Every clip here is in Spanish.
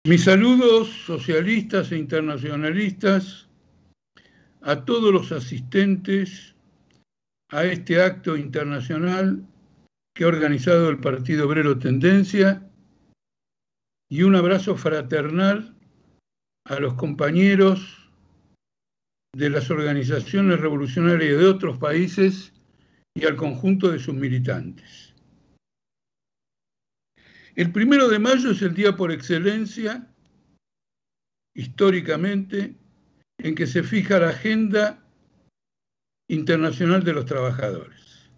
Mis saludos socialistas e internacionalistas a todos los asistentes a este acto internacional que ha organizado el Partido Obrero Tendencia y un abrazo fraternal a los compañeros de las organizaciones revolucionarias de otros países y al conjunto de sus militantes. El 1 de mayo es el día por excelencia, históricamente, en que se fija la agenda internacional de los trabajadores.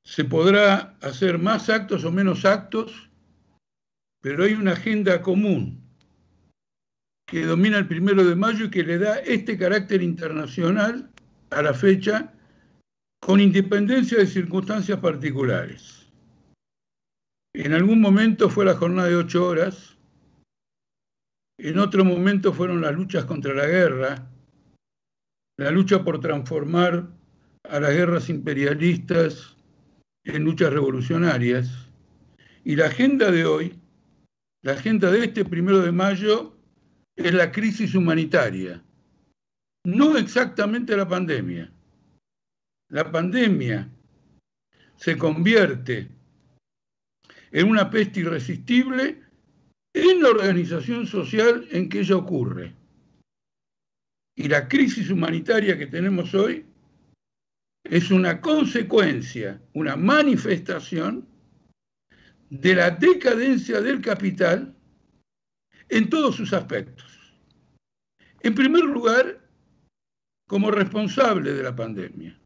Se podrá hacer más actos o menos actos, pero hay una agenda común que domina el 1 de mayo y que le da este carácter internacional a la fecha, con independencia de circunstancias particulares. En algún momento fue la jornada de 8 horas, en otro momento fueron las luchas contra la guerra, la lucha por transformar a las guerras imperialistas en luchas revolucionarias. Y la agenda de hoy, la agenda de este 1 de mayo, es la crisis humanitaria. No exactamente la pandemia. La pandemia se convierte en una peste irresistible en la organización social en que ella ocurre. Y la crisis humanitaria que tenemos hoy es una consecuencia, una manifestación de la decadencia del capital en todos sus aspectos. En primer lugar, como responsable de la pandemia,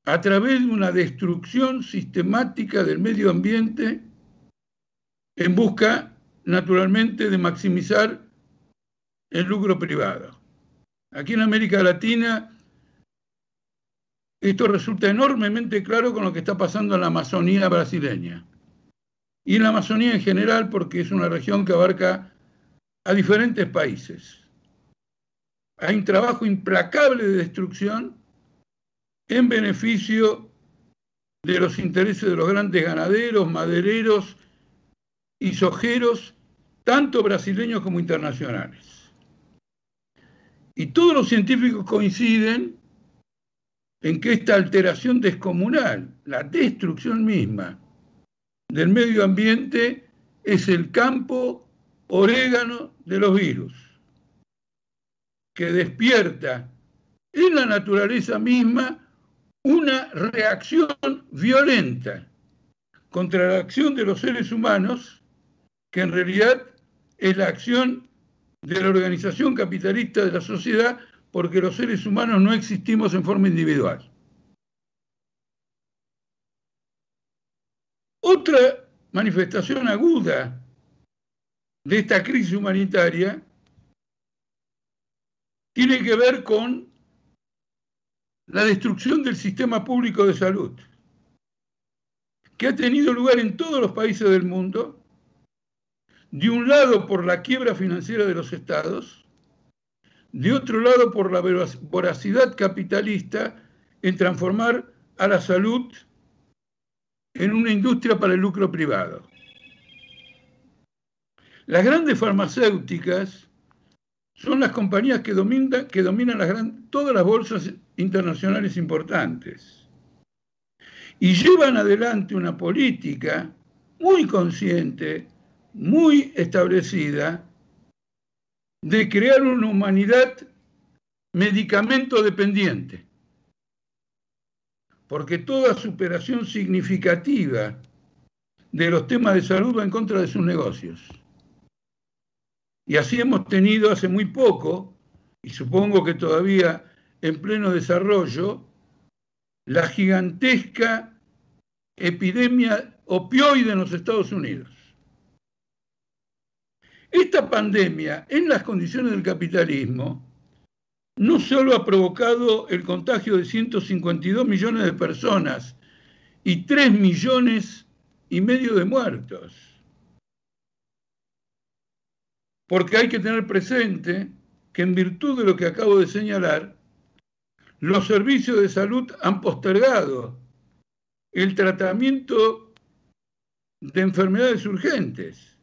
a través de una destrucción sistemática del medio ambiente en busca, naturalmente, de maximizar el lucro privado. Aquí en América Latina esto resulta enormemente claro con lo que está pasando en la Amazonía brasileña. Y en la Amazonía en general, porque es una región que abarca a diferentes países. Hay un trabajo implacable de destrucción en beneficio de los intereses de los grandes ganaderos, madereros y sojeros, tanto brasileños como internacionales. Y todos los científicos coinciden en que esta alteración descomunal, la destrucción misma del medio ambiente, es el campo orégano de los virus, que despierta en la naturaleza misma una reacción violenta contra la acción de los seres humanos, que en realidad es la acción de la organización capitalista de la sociedad, porque los seres humanos no existimos en forma individual. Otra manifestación aguda de esta crisis humanitaria tiene que ver con la destrucción del sistema público de salud, que ha tenido lugar en todos los países del mundo, de un lado por la quiebra financiera de los estados, de otro lado por la voracidad capitalista en transformar a la salud en una industria para el lucro privado. Las grandes farmacéuticas son las compañías que dominan todas las bolsas internacionales importantes y llevan adelante una política muy consciente, muy establecida, de crear una humanidad medicamento dependiente, porque toda superación significativa de los temas de salud va en contra de sus negocios. Y así hemos tenido hace muy poco, y supongo que todavía en pleno desarrollo, la gigantesca epidemia opioide en los Estados Unidos. Esta pandemia, en las condiciones del capitalismo, no solo ha provocado el contagio de 152 millones de personas y 3,5 millones de muertos, porque hay que tener presente que en virtud de lo que acabo de señalar, los servicios de salud han postergado el tratamiento de enfermedades urgentes,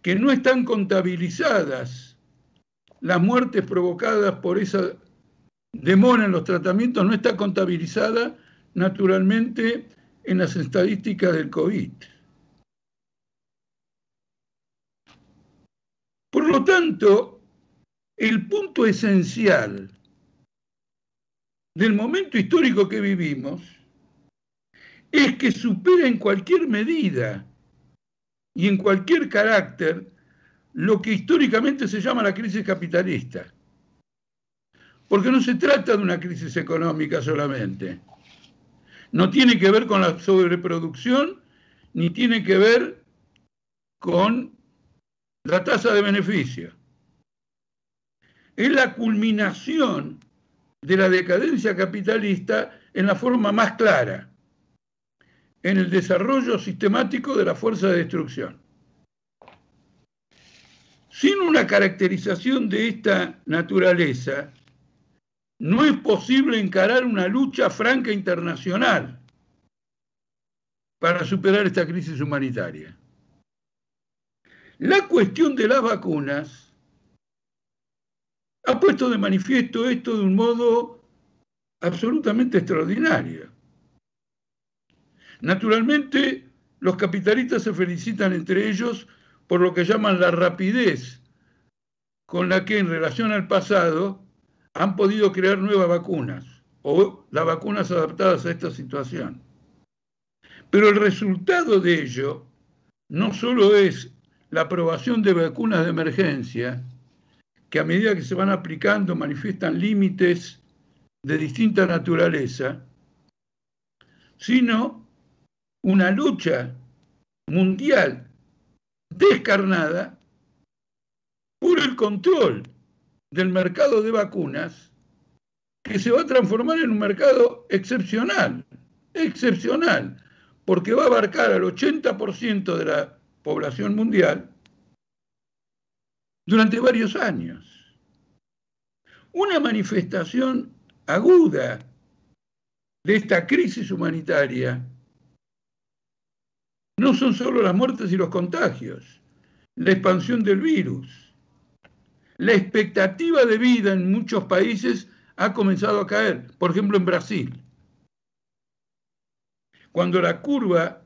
que no están contabilizadas las muertes provocadas por esa demora en los tratamientos, no está contabilizada naturalmente en las estadísticas del COVID. Por lo tanto, el punto esencial del momento histórico que vivimos es que supera en cualquier medida y en cualquier carácter lo que históricamente se llama la crisis capitalista. Porque no se trata de una crisis económica solamente. No tiene que ver con la sobreproducción, ni tiene que ver con la tasa de beneficio. Es la culminación de la decadencia capitalista en la forma más clara, en el desarrollo sistemático de la fuerza de destrucción. Sin una caracterización de esta naturaleza, no es posible encarar una lucha franca internacional para superar esta crisis humanitaria. La cuestión de las vacunas ha puesto de manifiesto esto de un modo absolutamente extraordinario. Naturalmente, los capitalistas se felicitan entre ellos por lo que llaman la rapidez con la que en relación al pasado han podido crear nuevas vacunas o las vacunas adaptadas a esta situación. Pero el resultado de ello no solo es la aprobación de vacunas de emergencia, que a medida que se van aplicando manifiestan límites de distinta naturaleza, sino una lucha mundial descarnada por el control del mercado de vacunas, que se va a transformar en un mercado excepcional, porque va a abarcar al 80% de la población mundial durante varios años. Una manifestación aguda de esta crisis humanitaria no son solo las muertes y los contagios, la expansión del virus. La expectativa de vida en muchos países ha comenzado a caer, por ejemplo en Brasil. Cuando la curva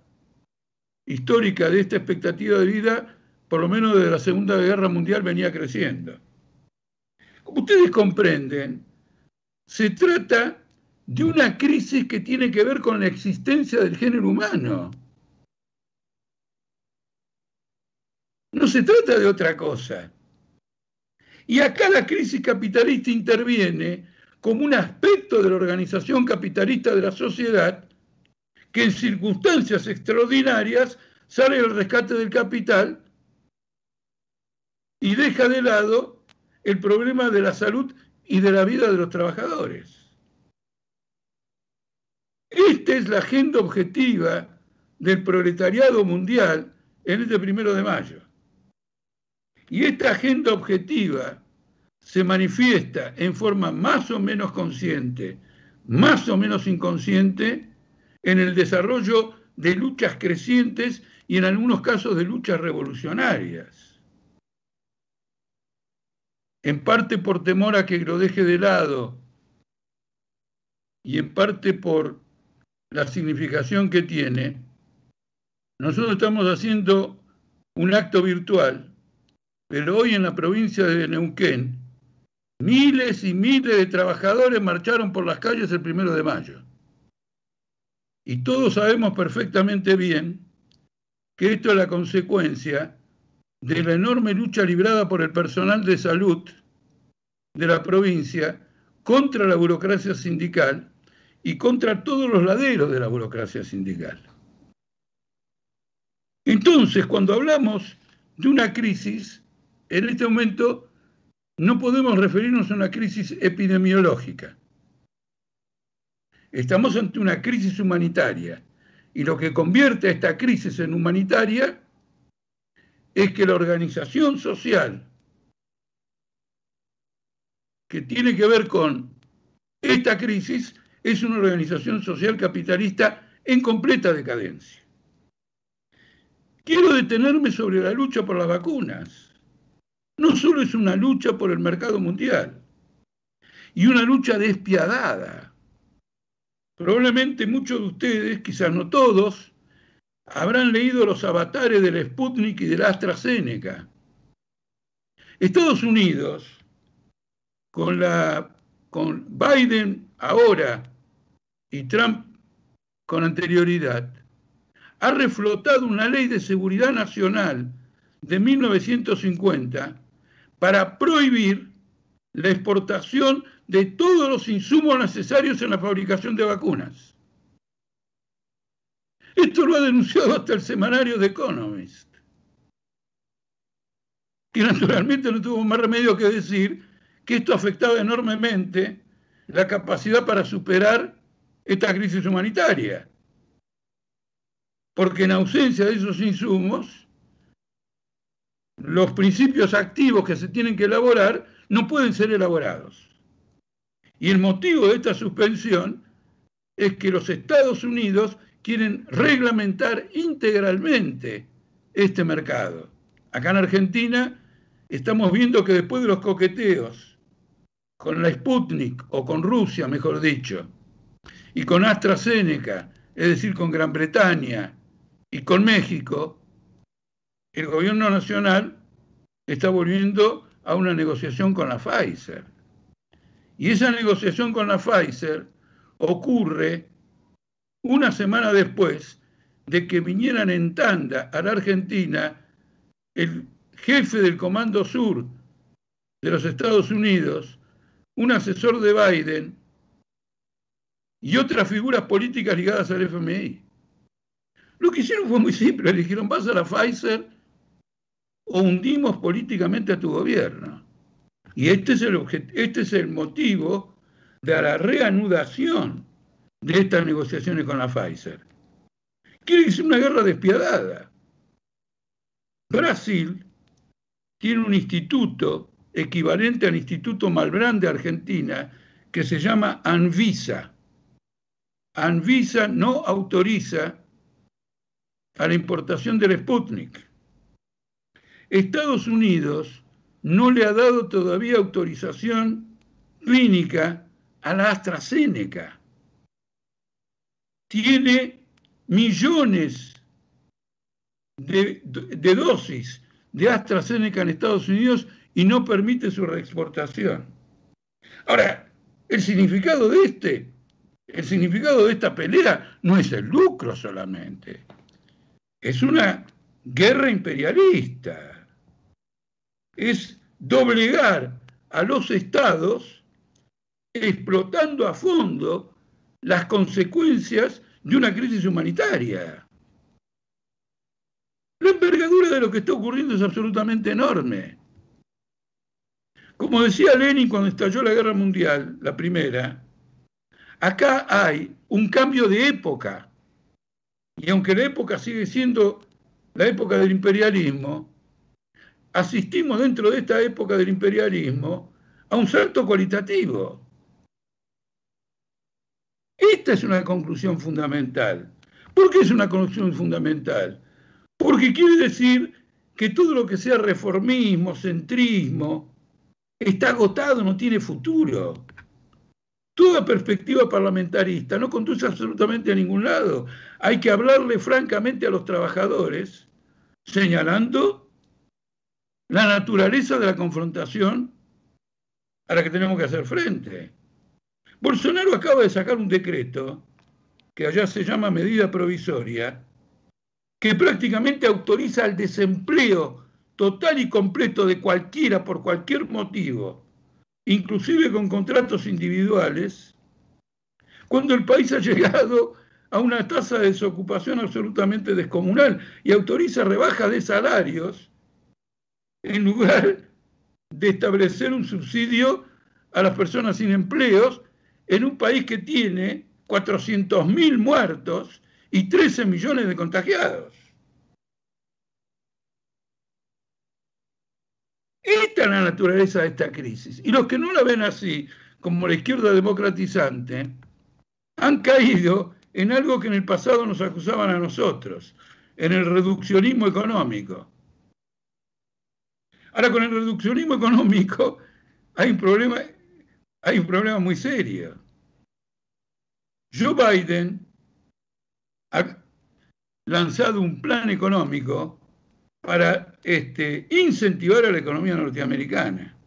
histórica de esta expectativa de vida, por lo menos desde la Segunda Guerra Mundial, venía creciendo. Como ustedes comprenden, se trata de una crisis que tiene que ver con la existencia del género humano. No se trata de otra cosa. Y acá la crisis capitalista interviene como un aspecto de la organización capitalista de la sociedad que en circunstancias extraordinarias sale al rescate del capital y deja de lado el problema de la salud y de la vida de los trabajadores. Esta es la agenda objetiva del proletariado mundial en este 1 de mayo. Y esta agenda objetiva se manifiesta en forma más o menos consciente, más o menos inconsciente, en el desarrollo de luchas crecientes y en algunos casos de luchas revolucionarias. En parte por temor a que lo deje de lado y en parte por la significación que tiene, nosotros estamos haciendo un acto virtual. Pero hoy en la provincia de Neuquén, miles y miles de trabajadores marcharon por las calles el 1 de mayo. Y todos sabemos perfectamente bien que esto es la consecuencia de la enorme lucha librada por el personal de salud de la provincia contra la burocracia sindical y contra todos los laderos de la burocracia sindical. Entonces, cuando hablamos de una crisis, en este momento no podemos referirnos a una crisis epidemiológica. Estamos ante una crisis humanitaria y lo que convierte a esta crisis en humanitaria es que la organización social que tiene que ver con esta crisis es una organización social capitalista en completa decadencia. Quiero quiero detenerme sobre la lucha por las vacunas. No solo es una lucha por el mercado mundial, y una lucha despiadada. Probablemente muchos de ustedes, quizás no todos, habrán leído los avatares del Sputnik y de la AstraZeneca. Estados Unidos, con Biden ahora y Trump con anterioridad, ha reflotado una ley de seguridad nacional de 1950 para prohibir la exportación de todos los insumos necesarios en la fabricación de vacunas. Esto lo ha denunciado hasta el semanario The Economist, que naturalmente no tuvo más remedio que decir que esto afectaba enormemente la capacidad para superar esta crisis humanitaria. Porque en ausencia de esos insumos, los principios activos que se tienen que elaborar no pueden ser elaborados. Y el motivo de esta suspensión es que los Estados Unidos quieren reglamentar integralmente este mercado. Acá en Argentina estamos viendo que después de los coqueteos con la Sputnik, o con Rusia, mejor dicho, y con AstraZeneca, es decir, con Gran Bretaña y con México, el gobierno nacional está volviendo a una negociación con la Pfizer. Y esa negociación con la Pfizer ocurre una semana después de que vinieran en tanda a la Argentina el jefe del Comando Sur de los Estados Unidos, un asesor de Biden y otras figuras políticas ligadas al FMI. Lo que hicieron fue muy simple, le dijeron: vas a la Pfizer o hundimos políticamente a tu gobierno. Y este es el motivo de la reanudación de estas negociaciones con la Pfizer. Quiere decir una guerra despiadada. Brasil tiene un instituto equivalente al Instituto Malbrán de Argentina que se llama Anvisa. Anvisa no autoriza a la importación del Sputnik. Estados Unidos no le ha dado todavía autorización clínica a la AstraZeneca. Tiene millones de dosis de AstraZeneca en Estados Unidos y no permite su reexportación. Ahora, el significado de esta pelea no es el lucro solamente, es una guerra imperialista. Es doblegar a los estados explotando a fondo las consecuencias de una crisis humanitaria. La envergadura de lo que está ocurriendo es absolutamente enorme. Como decía Lenin cuando estalló la Guerra Mundial, la primera, acá hay un cambio de época. Y aunque la época sigue siendo la época del imperialismo, asistimos dentro de esta época del imperialismo a un salto cualitativo. Esta es una conclusión fundamental. ¿Por qué es una conclusión fundamental? Porque quiere decir que todo lo que sea reformismo, centrismo, está agotado, no tiene futuro. Toda perspectiva parlamentarista no conduce absolutamente a ningún lado. Hay que hablarle francamente a los trabajadores, señalando la naturaleza de la confrontación a la que tenemos que hacer frente. Bolsonaro acaba de sacar un decreto, que allá se llama medida provisoria, que prácticamente autoriza el desempleo total y completo de cualquiera por cualquier motivo, inclusive con contratos individuales, cuando el país ha llegado a una tasa de desocupación absolutamente descomunal y autoriza rebajas de salarios en lugar de establecer un subsidio a las personas sin empleos en un país que tiene 400.000 muertos y 13 millones de contagiados. Esta es la naturaleza de esta crisis. Y los que no la ven así, como la izquierda democratizante, han caído en algo que en el pasado nos acusaban a nosotros. en el reduccionismo económico. Ahora, con el reduccionismo económico hay un problema muy serio. Joe Biden ha lanzado un plan económico para incentivar a la economía norteamericana.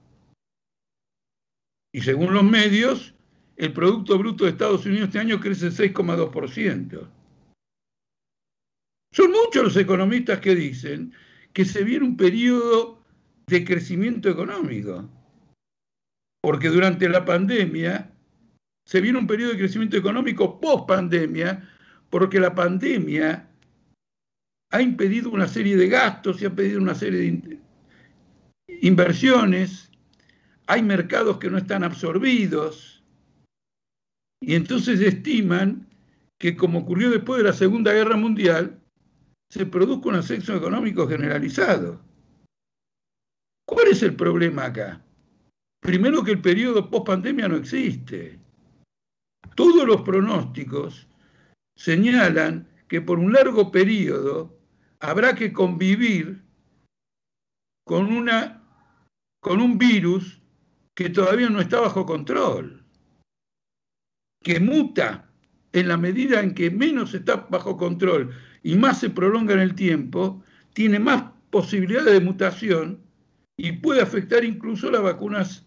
Y según los medios, el Producto Bruto de Estados Unidos este año crece 6,2%. Son muchos los economistas que dicen que se viene un periodo de crecimiento económico, porque durante la pandemia se viene un periodo de crecimiento económico post-pandemia, porque la pandemia ha impedido una serie de gastos y ha impedido una serie de inversiones, hay mercados que no están absorbidos, y entonces estiman que, como ocurrió después de la Segunda Guerra Mundial, se produzca un ascenso económico generalizado. ¿Cuál es el problema acá? Primero, que el periodo post-pandemia no existe. Todos los pronósticos señalan que por un largo periodo habrá que convivir con un virus que todavía no está bajo control, que muta en la medida en que menos está bajo control y más se prolonga en el tiempo, tiene más posibilidades de mutación y puede afectar incluso las vacunas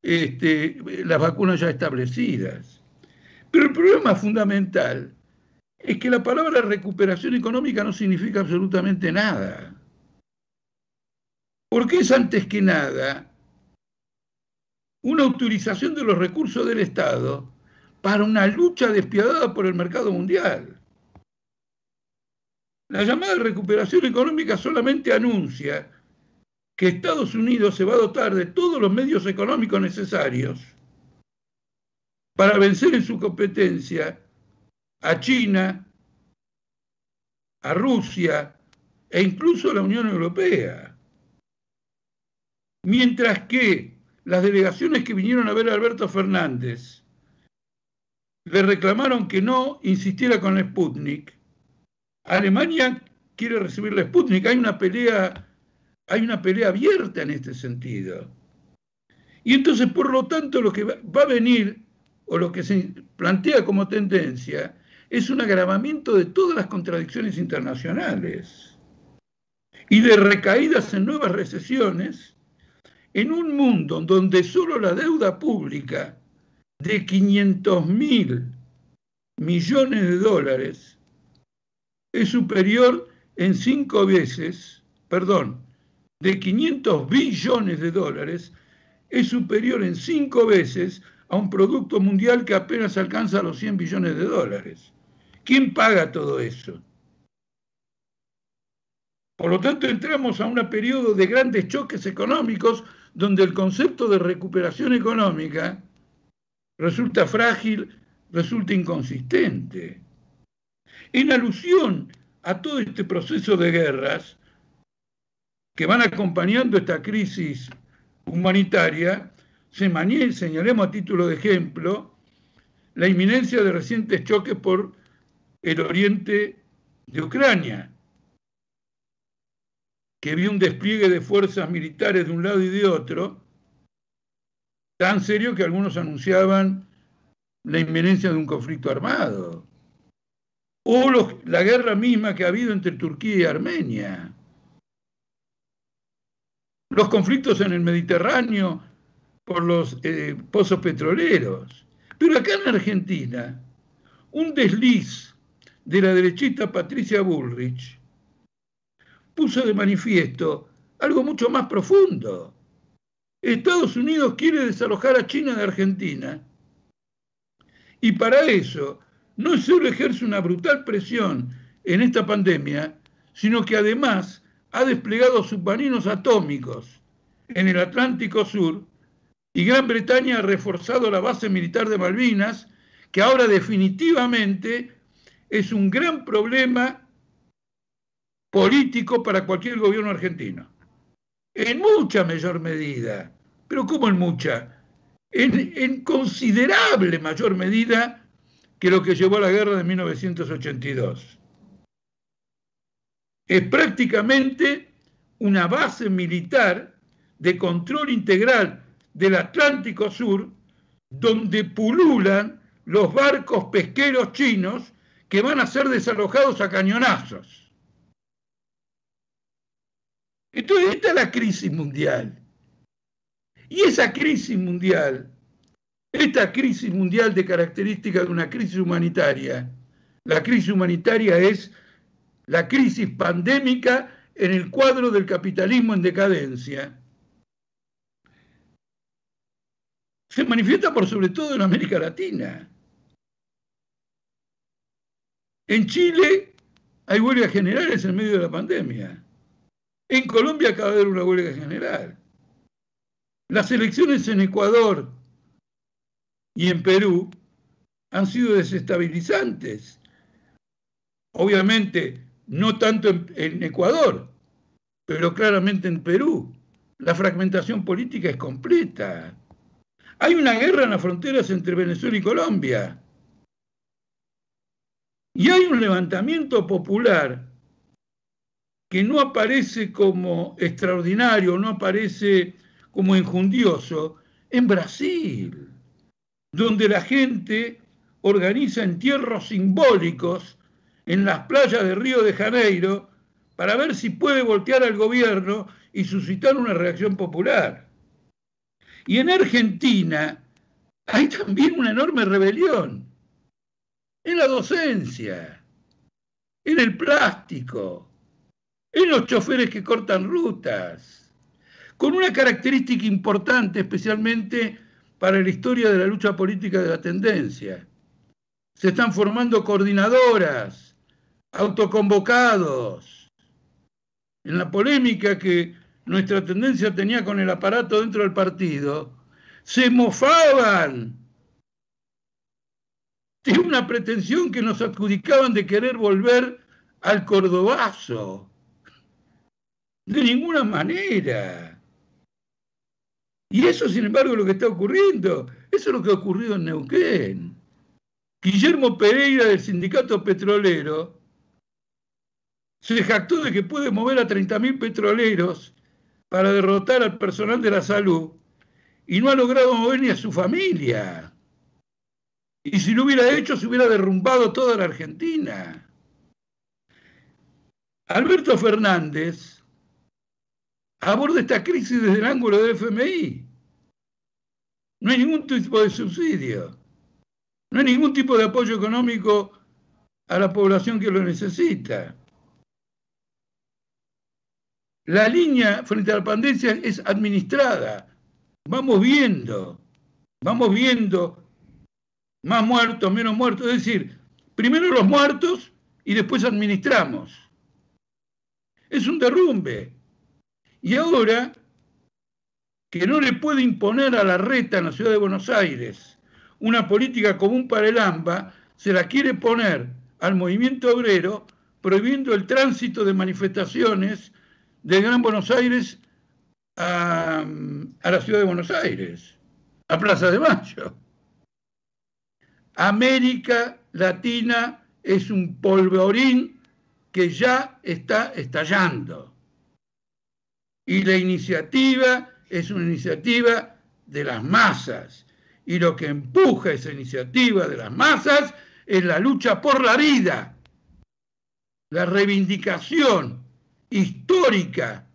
ya establecidas. Pero el problema fundamental es que la palabra recuperación económica no significa absolutamente nada. Porque es, antes que nada, una autorización de los recursos del Estado para una lucha despiadada por el mercado mundial. La llamada recuperación económica solamente anuncia que Estados Unidos se va a dotar de todos los medios económicos necesarios para vencer en su competencia a China, a Rusia e incluso a la Unión Europea. Mientras que las delegaciones que vinieron a ver a Alberto Fernández le reclamaron que no insistiera con la Sputnik, Alemania quiere recibir la Sputnik. Hay una pelea abierta en este sentido. Y entonces, por lo tanto, lo que va a venir, o lo que se plantea como tendencia, es un agravamiento de todas las contradicciones internacionales y de recaídas en nuevas recesiones en un mundo donde solo la deuda pública de 500.000 millones de dólares es superior en 5 veces, de 500 billones de dólares es superior en 5 veces a un producto mundial que apenas alcanza los 100 billones de dólares. ¿Quién paga todo eso? Por lo tanto, entramos a un periodo de grandes choques económicos donde el concepto de recuperación económica resulta frágil, resulta inconsistente. En alusión a todo este proceso de guerras que van acompañando esta crisis humanitaria, señalemos a título de ejemplo la inminencia de recientes choques por el oriente de Ucrania, que vio un despliegue de fuerzas militares de un lado y de otro, tan serio que algunos anunciaban la inminencia de un conflicto armado, o la guerra misma que ha habido entre Turquía y Armenia, los conflictos en el Mediterráneo por los pozos petroleros. Pero acá en Argentina, un desliz de la derechista Patricia Bullrich puso de manifiesto algo mucho más profundo. Estados Unidos quiere desalojar a China de Argentina, y para eso no solo ejerce una brutal presión en esta pandemia, sino que además ha desplegado submarinos atómicos en el Atlántico Sur, y Gran Bretaña ha reforzado la base militar de Malvinas, que ahora definitivamente es un gran problema político para cualquier gobierno argentino. En mucha mayor medida, pero ¿cómo en mucha? En considerable mayor medida que lo que llevó a la guerra de 1982. es prácticamente una base militar de control integral del Atlántico Sur, donde pululan los barcos pesqueros chinos que van a ser desalojados a cañonazos. Entonces, esta es la crisis mundial. Y esa crisis mundial, esta crisis mundial de características de una crisis humanitaria, la crisis humanitaria es la crisis pandémica en el cuadro del capitalismo en decadencia, se manifiesta por sobre todo en América Latina. En Chile hay huelgas generales en medio de la pandemia. En Colombia acaba de haber una huelga general. Las elecciones en Ecuador y en Perú han sido desestabilizantes. Obviamente, no tanto en Ecuador, pero claramente en Perú. La fragmentación política es completa. Hay una guerra en las fronteras entre Venezuela y Colombia. Y hay un levantamiento popular que no aparece como extraordinario, no aparece como enjundioso, en Brasil, donde la gente organiza entierros simbólicos en las playas de Río de Janeiro para ver si puede voltear al gobierno y suscitar una reacción popular. Y en Argentina hay también una enorme rebelión en la docencia, en el plástico, en los choferes que cortan rutas, con una característica importante, especialmente para la historia de la lucha política de la tendencia. Se están formando coordinadoras, autoconvocados. En la polémica que nuestra tendencia tenía con el aparato dentro del partido, se mofaban de una pretensión que nos adjudicaban de querer volver al cordobazo. De ninguna manera. Y eso, sin embargo, es lo que está ocurriendo. Eso es lo que ha ocurrido en Neuquén. Guillermo Pereira, del sindicato petrolero, se jactó de que puede mover a 30.000 petroleros para derrotar al personal de la salud y no ha logrado mover ni a su familia. Y si lo hubiera hecho, se hubiera derrumbado toda la Argentina. Alberto Fernández aborda esta crisis desde el ángulo del FMI. No hay ningún tipo de subsidio, no hay ningún tipo de apoyo económico a la población que lo necesita. La línea frente a la pandemia es administrada. Vamos viendo más muertos, menos muertos. Es decir, primero los muertos y después administramos. Es un derrumbe. Y ahora, que no le puede imponer a la reta en la ciudad de Buenos Aires una política común para el AMBA, se la quiere poner al movimiento obrero prohibiendo el tránsito de manifestaciones de Gran Buenos Aires a la ciudad de Buenos Aires, a Plaza de Mayo. América Latina es un polvorín que ya está estallando. Y la iniciativa es una iniciativa de las masas. Y lo que empuja esa iniciativa de las masas es la lucha por la vida, la reivindicación histórica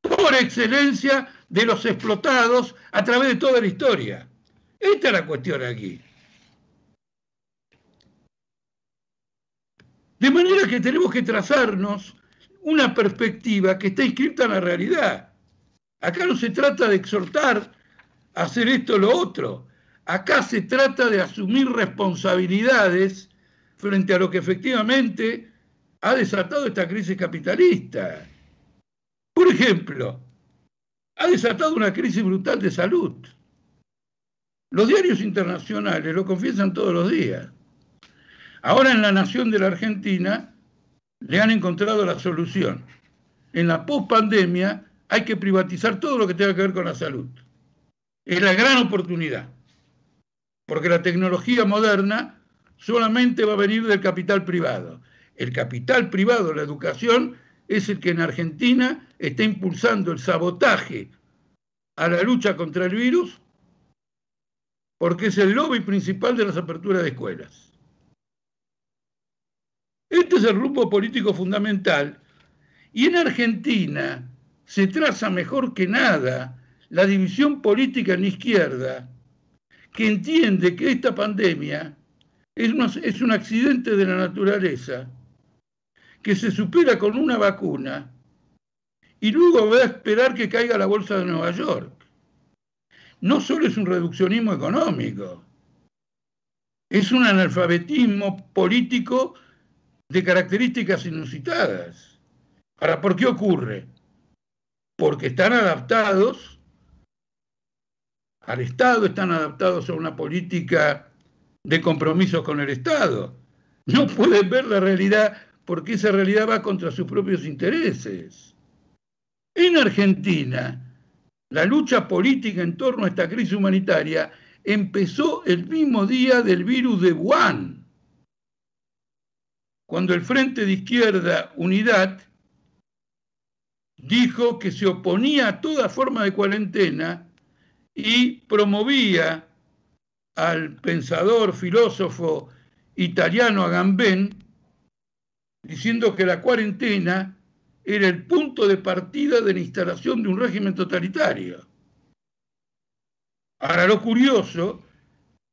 por excelencia de los explotados a través de toda la historia. Esta es la cuestión aquí. De manera que tenemos que trazarnos una perspectiva que está inscrita en la realidad. Acá no se trata de exhortar a hacer esto o lo otro. Acá se trata de asumir responsabilidades frente a lo que efectivamente ha desatado esta crisis capitalista. Por ejemplo, ha desatado una crisis brutal de salud. Los diarios internacionales lo confiesan todos los días. Ahora en La Nación de la Argentina le han encontrado la solución. En la pospandemia hay que privatizar todo lo que tenga que ver con la salud. Es la gran oportunidad, porque la tecnología moderna solamente va a venir del capital privado. El capital privado, la educación, es el que en Argentina está impulsando el sabotaje a la lucha contra el virus, porque es el lobby principal de las aperturas de escuelas. Este es el rumbo político fundamental, y en Argentina se traza mejor que nada la división política en la izquierda, que entiende que esta pandemia es un accidente de la naturaleza, que se supera con una vacuna, y luego va a esperar que caiga la bolsa de Nueva York. No solo es un reduccionismo económico, es un analfabetismo político de características inusitadas. Ahora, ¿por qué ocurre? Porque están adaptados al Estado, están adaptados a una política de compromisos con el Estado. No pueden ver la realidad porque esa realidad va contra sus propios intereses. En Argentina, la lucha política en torno a esta crisis humanitaria empezó el mismo día del virus de Wuhan, cuando el Frente de Izquierda Unidad dijo que se oponía a toda forma de cuarentena y promovía al pensador, filósofo italiano Agamben, diciendo que la cuarentena era el punto de partida de la instalación de un régimen totalitario. Ahora, lo curioso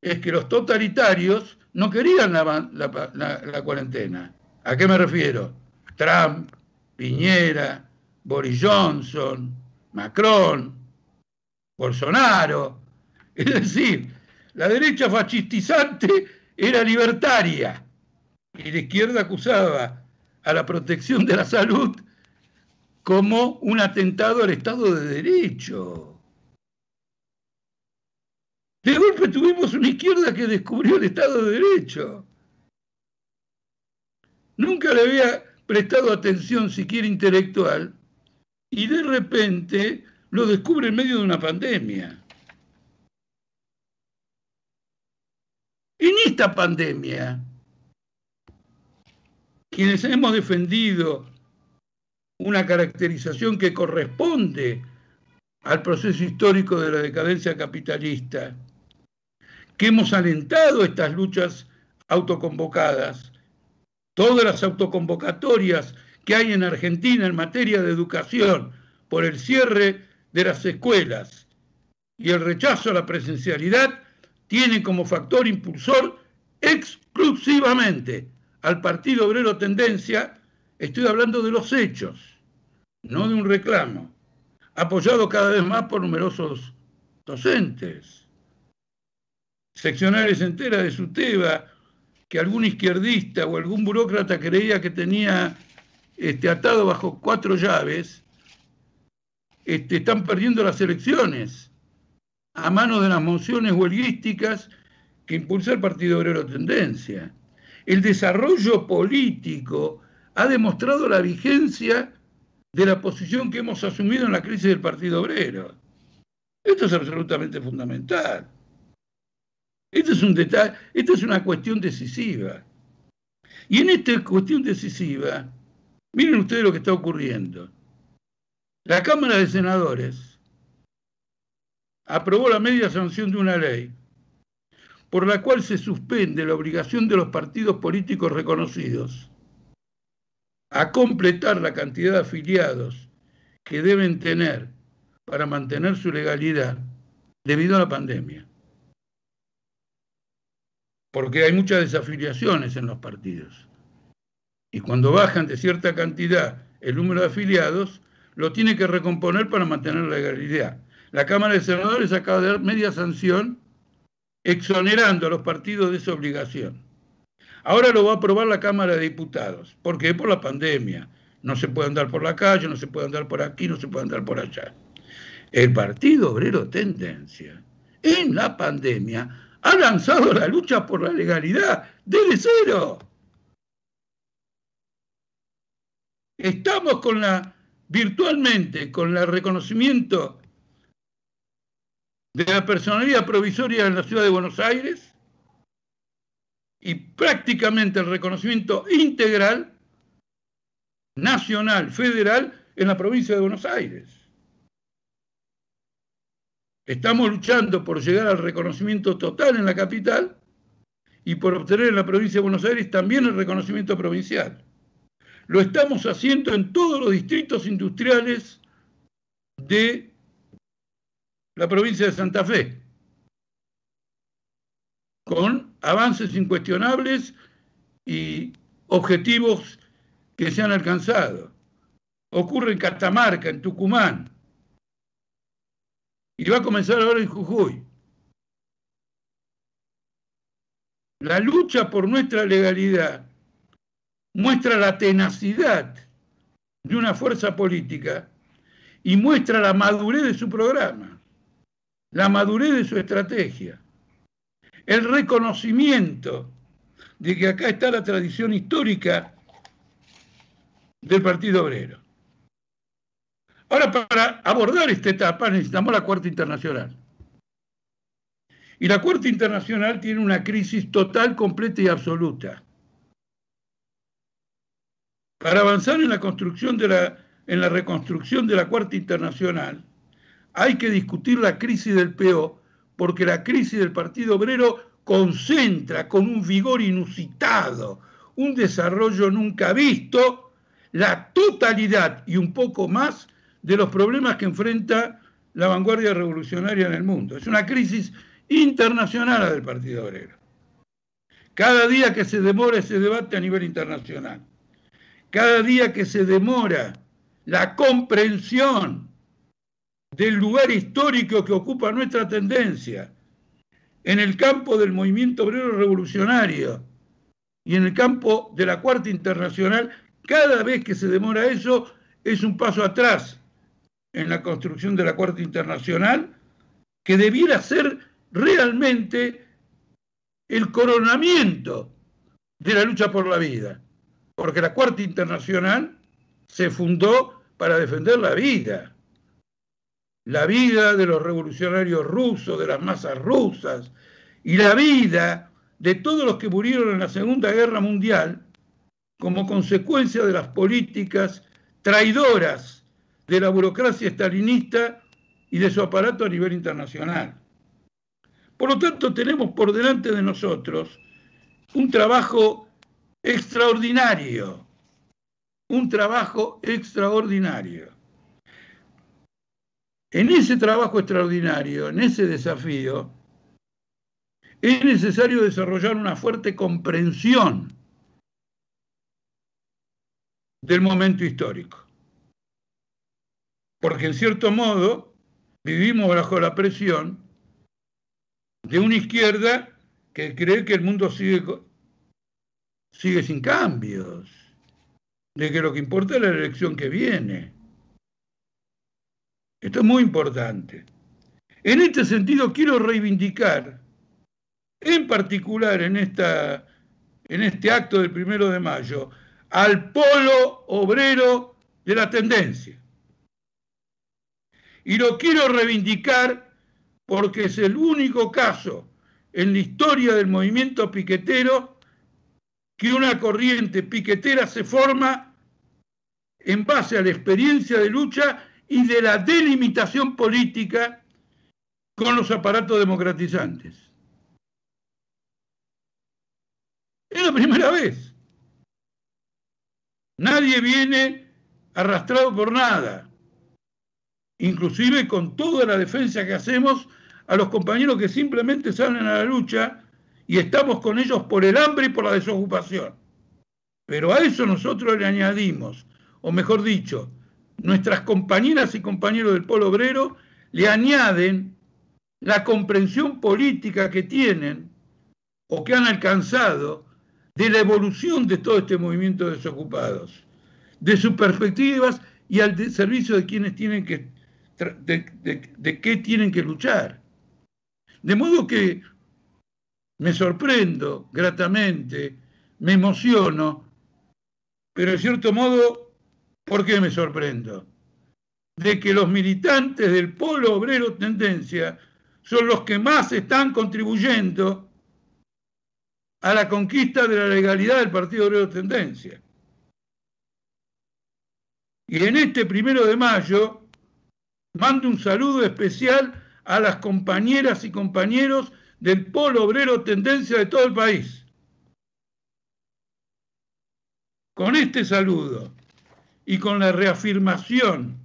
es que los totalitarios no querían la cuarentena. ¿A qué me refiero? Trump, Piñera, Boris Johnson, Macron, Bolsonaro. Es decir, la derecha fascistizante era libertaria y la izquierda acusaba a la protección de la salud como un atentado al Estado de Derecho. De golpe tuvimos una izquierda que descubrió el Estado de Derecho. Nunca le había prestado atención siquiera intelectual y de repente lo descubre en medio de una pandemia. En esta pandemia, quienes hemos defendido una caracterización que corresponde al proceso histórico de la decadencia capitalista, que hemos alentado estas luchas autoconvocadas, todas las autoconvocatorias que hay en Argentina en materia de educación por el cierre de las escuelas y el rechazo a la presencialidad, tienen como factor impulsor exclusivamente al Partido Obrero Tendencia. Estoy hablando de los hechos, no de un reclamo, apoyado cada vez más por numerosos docentes, seccionales enteras de SUTEBA, que algún izquierdista o algún burócrata creía que tenía atado bajo 4 llaves, están perdiendo las elecciones a manos de las mociones huelguísticas que impulsa el Partido Obrero Tendencia. El desarrollo político ha demostrado la vigencia de la posición que hemos asumido en la crisis del Partido Obrero. Esto es absolutamente fundamental. Esto es un detalle, esta es una cuestión decisiva. Y en esta cuestión decisiva, miren ustedes lo que está ocurriendo. La Cámara de Senadores aprobó la media sanción de una ley por la cual se suspende la obligación de los partidos políticos reconocidos a completar la cantidad de afiliados que deben tener para mantener su legalidad debido a la pandemia. Porque hay muchas desafiliaciones en los partidos. Y cuando bajan de cierta cantidad el número de afiliados, lo tiene que recomponer para mantener la legalidad. La Cámara de Senadores acaba de dar media sanción exonerando a los partidos de esa obligación. Ahora lo va a aprobar la Cámara de Diputados. ¿Por qué? Por la pandemia. No se puede andar por la calle, no se puede andar por aquí, no se puede andar por allá. El Partido Obrero Tendencia, en la pandemia, ha lanzado la lucha por la legalidad desde cero. Estamos virtualmente con el reconocimiento de la personalidad provisoria en la ciudad de Buenos Aires y prácticamente el reconocimiento integral nacional, federal, en la provincia de Buenos Aires. Estamos luchando por llegar al reconocimiento total en la capital y por obtener en la provincia de Buenos Aires también el reconocimiento provincial. Lo estamos haciendo en todos los distritos industriales de la provincia de Santa Fe, con avances incuestionables y objetivos que se han alcanzado. Ocurre en Catamarca, en Tucumán, y va a comenzar ahora en Jujuy. La lucha por nuestra legalidad muestra la tenacidad de una fuerza política y muestra la madurez de su programa, la madurez de su estrategia, el reconocimiento de que acá está la tradición histórica del Partido Obrero. Ahora, para abordar esta etapa necesitamos la Cuarta Internacional. Y la Cuarta Internacional tiene una crisis total, completa y absoluta. Para avanzar en la construcción en la reconstrucción de la Cuarta Internacional, hay que discutir la crisis del PO, porque la crisis del Partido Obrero concentra con un vigor inusitado, un desarrollo nunca visto, la totalidad y un poco más de los problemas que enfrenta la vanguardia revolucionaria en el mundo. Es una crisis internacional la del Partido Obrero. Cada día que se demora ese debate a nivel internacional, cada día que se demora la comprensión del lugar histórico que ocupa nuestra tendencia en el campo del movimiento obrero revolucionario y en el campo de la Cuarta Internacional, cada vez que se demora eso es un paso atrás en la construcción de la Cuarta Internacional, que debiera ser realmente el coronamiento de la lucha por la vida, porque la Cuarta Internacional se fundó para defender la vida de los revolucionarios rusos, de las masas rusas, y la vida de todos los que murieron en la Segunda Guerra Mundial como consecuencia de las políticas traidoras de la burocracia estalinista y de su aparato a nivel internacional. Por lo tanto, tenemos por delante de nosotros un trabajo extraordinario, En ese trabajo extraordinario, en ese desafío, es necesario desarrollar una fuerte comprensión del momento histórico. Porque en cierto modo vivimos bajo la presión de una izquierda que cree que el mundo sigue sin cambios, de que lo que importa es la elección que viene. Esto es muy importante. En este sentido quiero reivindicar, en particular en este acto del 1 de mayo, al polo obrero de la tendencia. Y lo quiero reivindicar porque es el único caso en la historia del movimiento piquetero que una corriente piquetera se forma en base a la experiencia de lucha y de la delimitación política con los aparatos democratizantes. Es la primera vez. Nadie viene arrastrado por nada, inclusive con toda la defensa que hacemos a los compañeros que simplemente salen a la lucha y estamos con ellos por el hambre y por la desocupación. Pero a eso nosotros le añadimos, o mejor dicho, nuestras compañeras y compañeros del polo obrero le añaden la comprensión política que tienen o que han alcanzado de la evolución de todo este movimiento de desocupados, de sus perspectivas y al servicio de quienes tienen que, de qué tienen que luchar. De modo que me sorprendo gratamente, me emociono, pero en cierto modo, ¿por qué me sorprendo? De que los militantes del polo obrero tendencia son los que más están contribuyendo a la conquista de la legalidad del Partido Obrero Tendencia. Y en este 1 de mayo mando un saludo especial a las compañeras y compañeros del Polo Obrero Tendencia de todo el país. Con este saludo y con la reafirmación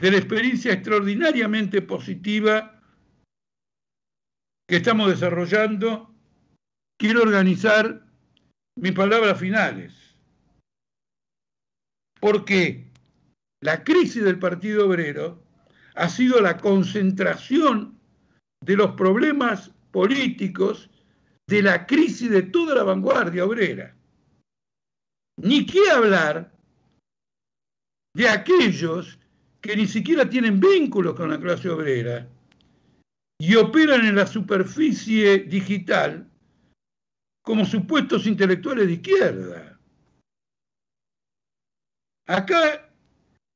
de la experiencia extraordinariamente positiva que estamos desarrollando, quiero organizar mis palabras finales. Porque la crisis del Partido Obrero ha sido la concentración de los problemas políticos de la crisis de toda la vanguardia obrera. Ni qué hablar de aquellos que ni siquiera tienen vínculos con la clase obrera y operan en la superficie digital como supuestos intelectuales de izquierda. Acá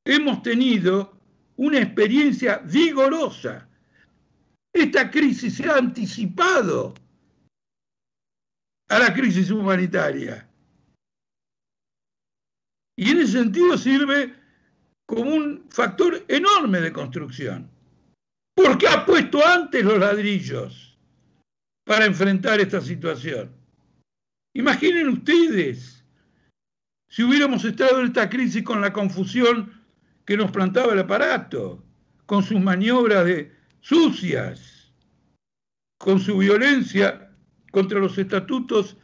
hemos tenido una experiencia vigorosa. Esta crisis se ha anticipado a la crisis humanitaria. Y en ese sentido sirve como un factor enorme de construcción. Porque ha puesto antes los ladrillos para enfrentar esta situación. Imaginen ustedes si hubiéramos estado en esta crisis con la confusión que nos plantaba el aparato, con sus maniobras sucias, con su violencia contra los estatutos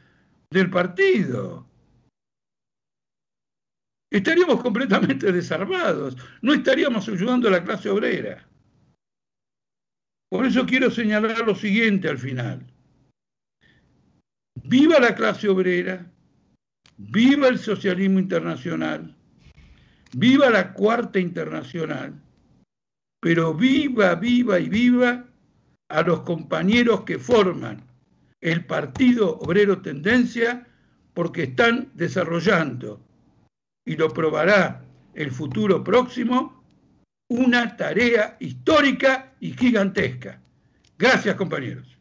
del partido. Estaríamos completamente desarmados, no estaríamos ayudando a la clase obrera. Por eso quiero señalar lo siguiente al final. Viva la clase obrera, viva el socialismo internacional, viva la Cuarta Internacional, pero viva, viva y viva a los compañeros que forman el Partido Obrero Tendencia, porque están desarrollando, y lo probará el futuro próximo, una tarea histórica y gigantesca. Gracias, compañeros.